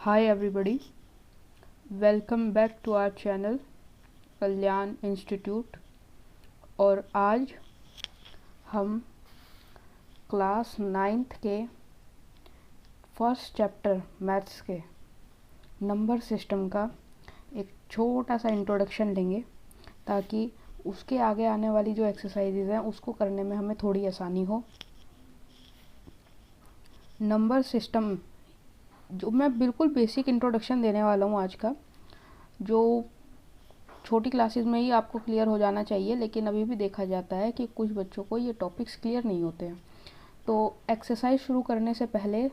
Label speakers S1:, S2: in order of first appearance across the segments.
S1: Hi everybody, welcome back to our channel Kalyan institute. और आज हम क्लास 9th के फर्स्ट चैप्टर मैथ्स के नंबर सिस्टम का एक छोटा सा इंट्रोडक्शन लेंगे ताकि उसके आगे आने वाली जो एक्सरसाइजेज हैं उसको करने में हमें थोड़ी आसानी हो। नंबर सिस्टम जो मैं बिल्कुल बेसिक इंट्रोडक्शन देने वाला हूँ आज का, जो छोटी क्लासेस में ही आपको क्लियर हो जाना चाहिए, लेकिन अभी भी देखा जाता है कि कुछ बच्चों को ये टॉपिक्स क्लियर नहीं होते हैं। तो एक्सरसाइज शुरू करने से पहले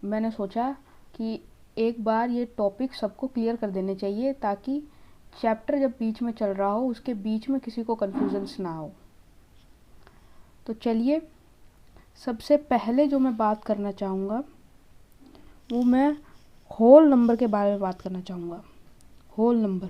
S1: मैंने सोचा कि एक बार ये टॉपिक सबको क्लियर कर देने चाहिए ताकि चैप्टर जब बीच में चल रहा हो उसके बीच में किसी को कन्फ्यूजन्स ना हो। तो चलिए, सबसे पहले जो मैं बात करना चाहूँगा वो मैं होल नंबर के बारे में बात करना चाहूँगा। होल नंबर,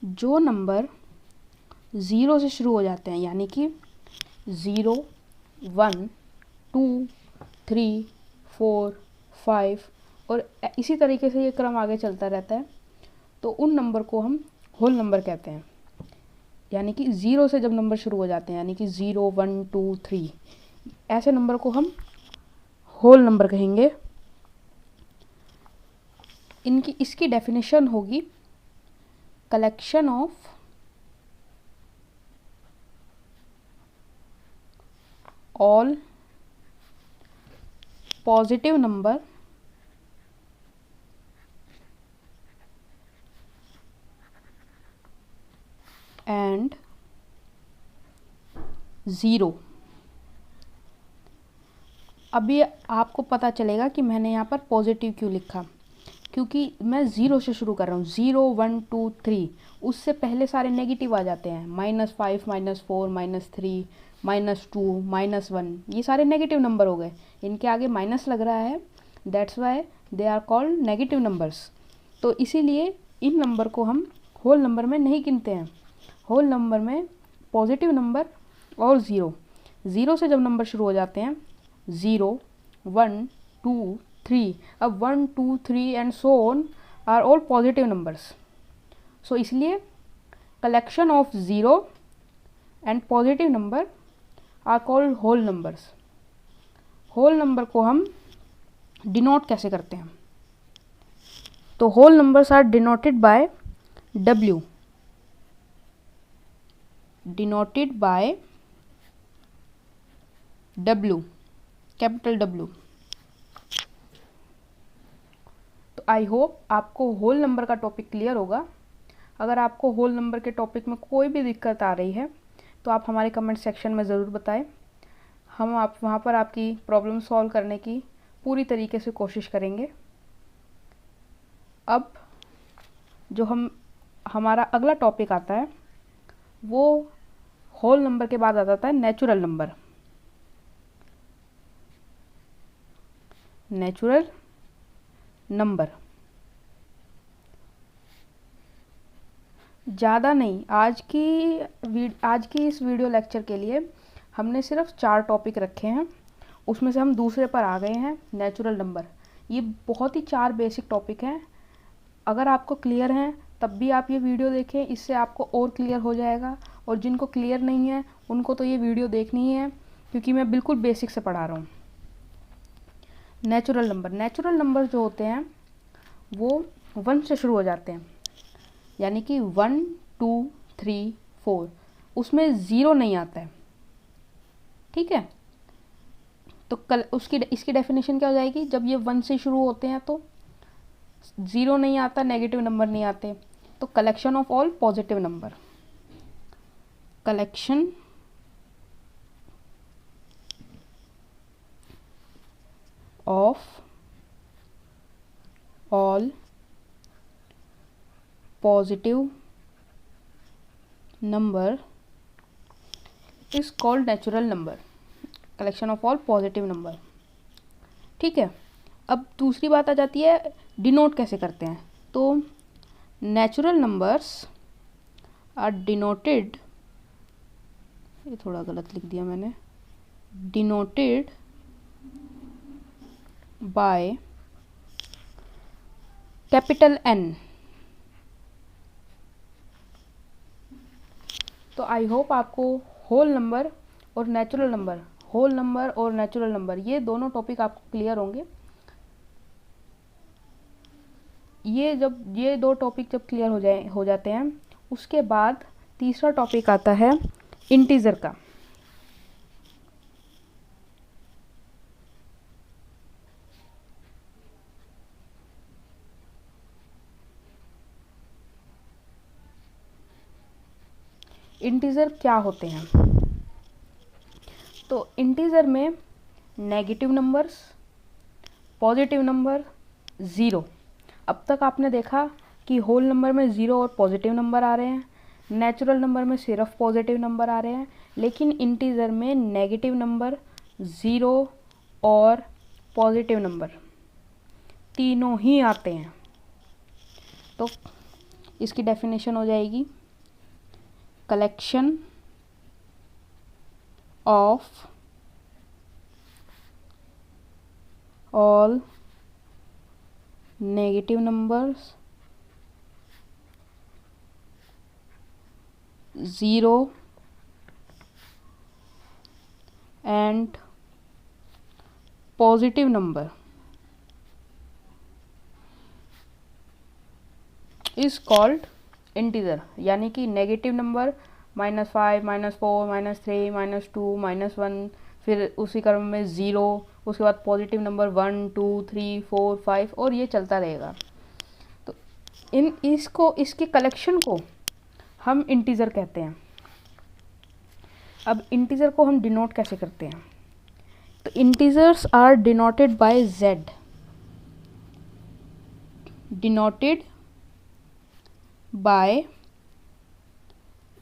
S1: जो नंबर ज़ीरो से शुरू हो जाते हैं, यानी कि 0, 1, 2, 3, 4, 5 और इसी तरीके से ये क्रम आगे चलता रहता है, तो उन नंबर को हम होल नंबर कहते हैं। यानी कि 0 से जब नंबर शुरू हो जाते हैं, यानी कि 0, 1, 2, 3, ऐसे नंबर को हम होल नंबर कहेंगे। इसकी डेफिनेशन होगी collection of all positive number and 0। अभी आपको पता चलेगा कि मैंने यहाँ पर पॉजिटिव क्यों लिखा, क्योंकि मैं 0 से शुरू कर रहा हूँ। 0, 1, 2, 3, उससे पहले सारे नेगेटिव आ जाते हैं। -5, -4, -3, -2, -1, ये सारे नेगेटिव नंबर हो गए। इनके आगे माइनस लग रहा है, that's why they are called negative numbers. तो इसीलिए इन नंबर को हम होल नंबर में नहीं गिनते हैं। होल नंबर में पॉजिटिव नंबर और 0 से जब नंबर शुरू हो जाते हैं, 0, 1, 2, 3, अब 1, 2, 3 and so on are all positive numbers. So इसलिए collection of 0 and positive number are called whole numbers. Whole number को हम डिनोट कैसे करते हैं? तो whole numbers are denoted by W, denoted by W, capital W। तो I hope आपको whole number का टॉपिक क्लियर होगा। अगर आपको होल नंबर के टॉपिक में कोई भी दिक्कत आ रही है तो आप हमारे कमेंट सेक्शन में ज़रूर बताएं। हम वहाँ पर आपकी प्रॉब्लम सॉल्व करने की पूरी तरीके से कोशिश करेंगे। अब जो हमारा अगला टॉपिक आता है वो होल नंबर के बाद आ जाता है नेचुरल नंबर। नेचुरल नंबर ज़्यादा नहीं, आज की इस वीडियो लेक्चर के लिए हमने सिर्फ 4 टॉपिक रखे हैं, उसमें से हम दूसरे पर आ गए हैं, नेचुरल नंबर। ये बहुत ही 4 बेसिक टॉपिक हैं। अगर आपको क्लियर हैं तब भी आप ये वीडियो देखें, इससे आपको और क्लियर हो जाएगा। और जिनको क्लियर नहीं है उनको तो ये वीडियो देखनी ही है, क्योंकि मैं बिल्कुल बेसिक से पढ़ा रहा हूँ। नेचुरल नंबर जो होते हैं वो 1 से शुरू हो जाते हैं, यानी कि 1, 2, 3, 4, उसमें 0 नहीं आता है। ठीक है, तो इसकी डेफिनेशन क्या हो जाएगी? जब ये 1 से शुरू होते हैं तो 0 नहीं आता, नेगेटिव नंबर नहीं आते, तो collection of all positive number, collection of all positive number is called natural number, collection of all positive number. ठीक है, अब दूसरी बात आ जाती है डिनोट कैसे करते हैं। तो नेचुरल नंबर्स आर डिनोटेड, ये थोड़ा गलत लिख दिया मैंने, denoted by कैपिटल N। तो आई होप आपको होल नंबर और नेचुरल नंबर ये दोनों टॉपिक आपको क्लियर होंगे। ये दो टॉपिक जब क्लियर हो जाते हैं, उसके बाद तीसरा टॉपिक आता है इंटीजर का। इंटीजर क्या होते हैं? तो इंटीजर में negative numbers, positive number, zero. अब तक आपने देखा कि होल नंबर में ज़ीरो और पॉजिटिव नंबर आ रहे हैं, नेचुरल नंबर में सिर्फ पॉजिटिव नंबर आ रहे हैं, लेकिन इंटीजर में नेगेटिव नंबर, ज़ीरो और पॉजिटिव नंबर तीनों ही आते हैं। तो इसकी डेफिनेशन हो जाएगी collection of all negative numbers, zero and positive number is called integer. यानी कि नेगेटिव नंबर -5, -4, -3, -2, -1, फिर उसी क्रम में ज़ीरो, उसके बाद पॉजिटिव नंबर 1, 2, 3, 4, 5 और ये चलता रहेगा। तो इसके कलेक्शन को हम इंटीजर कहते हैं। अब इंटीजर को हम डिनोट कैसे करते हैं? तो integers are denoted by Z, denoted by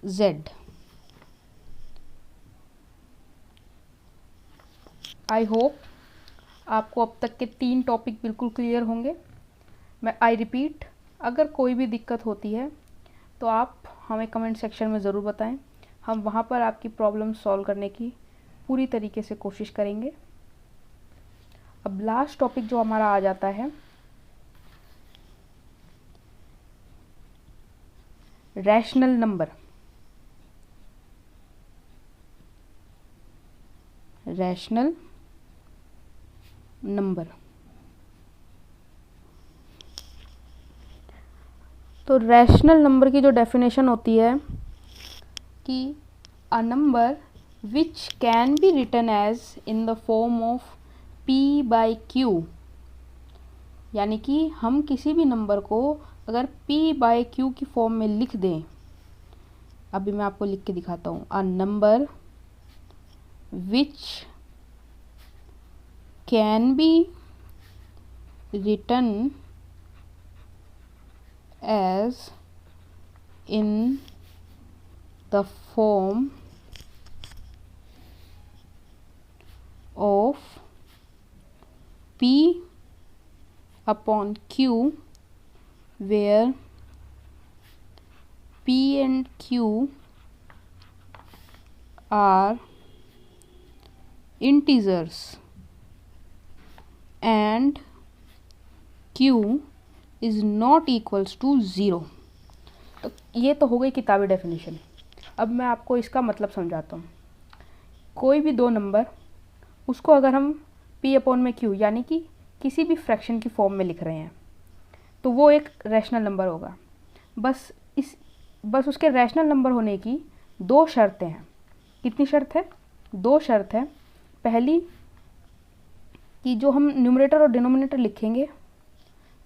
S1: Z। I hope आपको अब तक के 3 टॉपिक बिल्कुल क्लियर होंगे। आई रिपीट, अगर कोई भी दिक्कत होती है तो आप हमें कमेंट सेक्शन में ज़रूर बताएं। हम वहाँ पर आपकी प्रॉब्लम सॉल्व करने की पूरी तरीके से कोशिश करेंगे। अब लास्ट टॉपिक जो हमारा आ जाता है रैशनल नंबर। रैशनल नंबर, तो रैशनल नंबर की जो डेफिनेशन होती है कि a number which can be written as in the form of p/q। यानी कि हम किसी भी नंबर को अगर p/q की फॉर्म में लिख दें, अभी मैं आपको लिख के दिखाता हूँ। A number which can be written as in the form of p/q where p and q are integers and q is not equals to zero. तो ये तो हो गई किताबी डेफिनेशन। अब मैं आपको इसका मतलब समझाता हूँ। कोई भी दो नंबर, उसको अगर हम p/q यानी कि किसी भी फ्रैक्शन की फॉर्म में लिख रहे हैं तो वो एक रैशनल नंबर होगा। बस उसके रैशनल नंबर होने की 2 शर्तें हैं। कितनी शर्त है? 2 शर्त है। पहली कि जो हम न्यूमरेटर और डिनोमिनेटर लिखेंगे,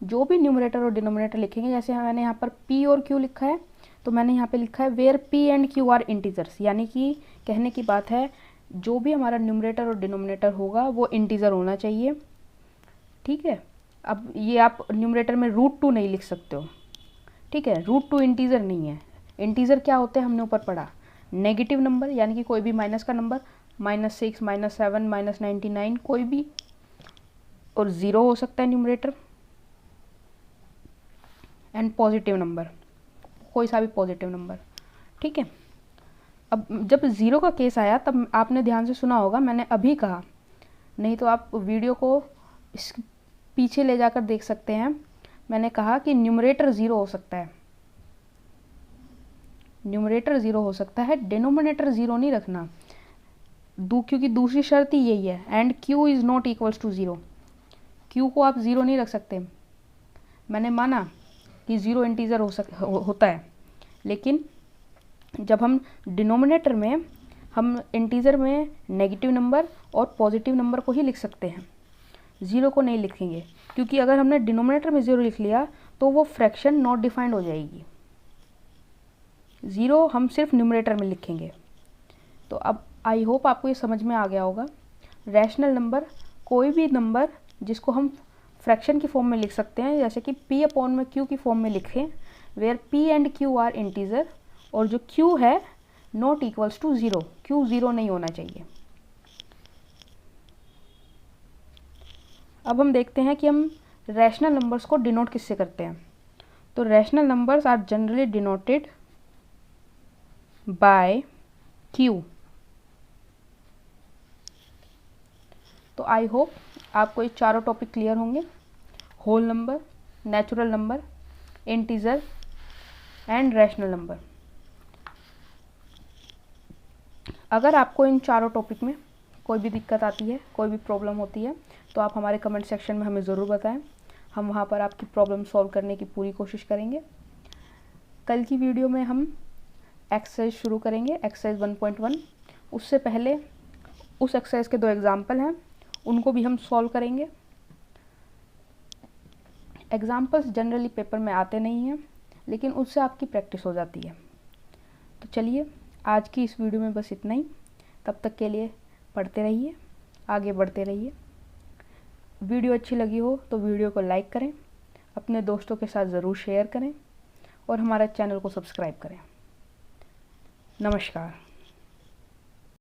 S1: जो भी न्यूमरेटर और डिनोमिनेटर लिखेंगे, जैसे मैंने यहाँ पर p और q लिखा है तो मैंने यहाँ पे लिखा है where p and q are integers. यानी कि कहने की बात है जो भी हमारा न्यूमरेटर और डिनोमिनेटर होगा वो इंटीजर होना चाहिए। ठीक है। अब ये आप न्यूमरेटर में √2 नहीं लिख सकते हो। ठीक है, √2 इंटीजर नहीं है। इंटीजर क्या होते हैं हमने ऊपर पढ़ा, नेगेटिव नंबर यानी कि कोई भी माइनस का नंबर, -6, -7, -99 कोई भी, और ज़ीरो हो सकता है न्यूमरेटर, एंड पॉजिटिव नंबर, कोई सा भी पॉजिटिव नंबर। ठीक है। अब जब ज़ीरो का केस आया तब आपने ध्यान से सुना होगा, मैंने अभी कहा, नहीं तो आप वीडियो को इस पीछे ले जाकर देख सकते हैं। मैंने कहा कि न्यूमरेटर ज़ीरो हो सकता है, न्यूमरेटर ज़ीरो हो सकता है, डिनोमिनेटर ज़ीरो नहीं रखना। क्योंकि दूसरी शर्त ही यही है, and q is not equals to zero. Q को आप ज़ीरो नहीं रख सकते। मैंने माना कि ज़ीरो इंटीजर होता है, लेकिन जब हम डिनोमिनेटर में हम इंटीजर में नेगेटिव नंबर और पॉजिटिव नंबर को ही लिख सकते हैं, ज़ीरो को नहीं लिखेंगे। क्योंकि अगर हमने डिनोमिनेटर में ज़ीरो लिख लिया तो वो फ्रैक्शन नॉट डिफाइंड हो जाएगी। ज़ीरो हम सिर्फ न्यूमरेटर में लिखेंगे। तो अब आई होप आपको ये समझ में आ गया होगा। रैशनल नंबर कोई भी नंबर जिसको हम फ्रैक्शन की फॉर्म में लिख सकते हैं, जैसे कि p अपॉन में q की फॉर्म में लिखें, where p and q are integer, और जो q है not equals to zero, q zero नहीं होना चाहिए। अब हम देखते हैं कि हम रैशनल नंबर्स को डिनोट किससे करते हैं। तो rational numbers are generally denoted by q। तो आई होप आपको ये चारों टॉपिक क्लियर होंगे, whole number, natural number, integer and rational number. अगर आपको इन चारों टॉपिक में कोई भी दिक्कत आती है, कोई भी प्रॉब्लम होती है, तो आप हमारे कमेंट सेक्शन में हमें ज़रूर बताएं। हम वहाँ पर आपकी प्रॉब्लम सॉल्व करने की पूरी कोशिश करेंगे। कल की वीडियो में हम एक्सरसाइज शुरू करेंगे, एक्सरसाइज 1.1। उससे पहले उस एक्सरसाइज के 2 एग्जाम्पल हैं, उनको भी हम सॉल्व करेंगे। एग्जाम्पल्स जनरली पेपर में आते नहीं हैं, लेकिन उससे आपकी प्रैक्टिस हो जाती है। तो चलिए आज की इस वीडियो में बस इतना ही। तब तक के लिए पढ़ते रहिए, आगे बढ़ते रहिए। वीडियो अच्छी लगी हो तो वीडियो को लाइक करें, अपने दोस्तों के साथ ज़रूर शेयर करें और हमारे चैनल को सब्सक्राइब करें। नमस्कार।